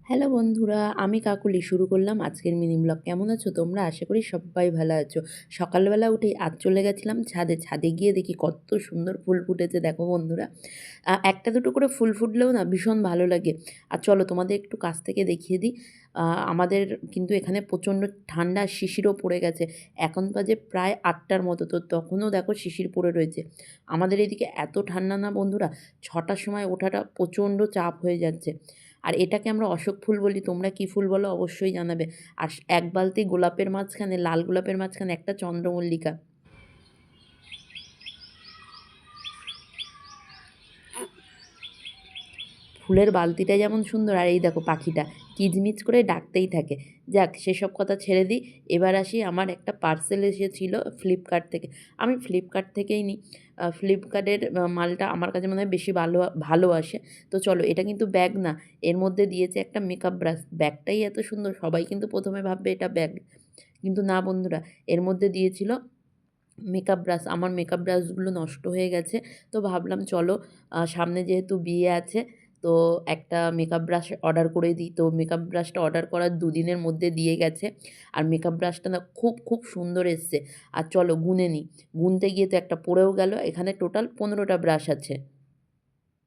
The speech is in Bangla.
হ্যালো বন্ধুরা, আমি কাকলি শুরু করলাম আজকের মিনি ব্লগ। কেমন আছো তোমরা? আশা করি সবাই ভালো আছো। সকালবেলা উঠেই আজ চলে গেছিলাম ছাদে। ছাদে গিয়ে দেখি কত সুন্দর ফুল ফুটেছে দেখো বন্ধুরা। একটা দুটো করে ফুল ফুটলেও না ভীষণ ভালো লাগে। আর চলো তোমাদের একটু কাছ থেকে দেখিয়ে দিই। আমাদের কিন্তু এখানে প্রচণ্ড ঠান্ডা, শিশিরও পড়ে গেছে। এখন বাজে প্রায় ৮টার মতো, তো তখনও দেখো শিশির পড়ে রয়েছে। আমাদের এদিকে এত ঠান্ডা না বন্ধুরা, ৬টার সময় ওঠাটা প্রচণ্ড চাপ হয়ে যাচ্ছে। আর এটাকে আমরা অশোক ফুল বলি, তোমরা কী ফুল বলো অবশ্যই জানাবে। আর এক বালতি গোলাপের মাঝখানে, লাল গোলাপের মাঝখানে একটা চন্দ্রমল্লিকা। ফুলের বালতিটা যেমন সুন্দর, আর এই দেখো পাখিটা কিচমিচ করে ডাকতেই থাকে। যাক, সেসব কথা ছেড়ে দিই। এবার আসি, আমার একটা পার্সেল এসেছিলো ফ্লিপকার্ট থেকে। আমি ফ্লিপকার্ট থেকেই নিই। ফ্লিপকার্টের মালটা আমার কাছে মনে হয় বেশি ভালো ভালো আসে। তো চলো, এটা কিন্তু ব্যাগ না, এর মধ্যে দিয়েছে একটা মেকআপ ব্রাশ। ব্যাগটাই এত সুন্দর, সবাই কিন্তু প্রথমে ভাববে এটা ব্যাগ, কিন্তু না বন্ধুরা, এর মধ্যে দিয়েছিল মেকআপ ব্রাশ। আমার মেকআপ ব্রাশগুলো নষ্ট হয়ে গেছে, তো ভাবলাম চলো, সামনে যেহেতু বিয়ে আছে, তো একটা মেকআপ ব্রাশ অর্ডার করে দিই। তো মেকআপ ব্রাশটা অর্ডার করার ২ দিনের মধ্যে দিয়ে গেছে। আর মেকআপ ব্রাশটা না খুব খুব সুন্দর এসছে। আর চলো গুনে নিই। গুনতে গিয়ে তো একটা পড়েও গেল। এখানে টোটাল ১৫টা ব্রাশ আছে।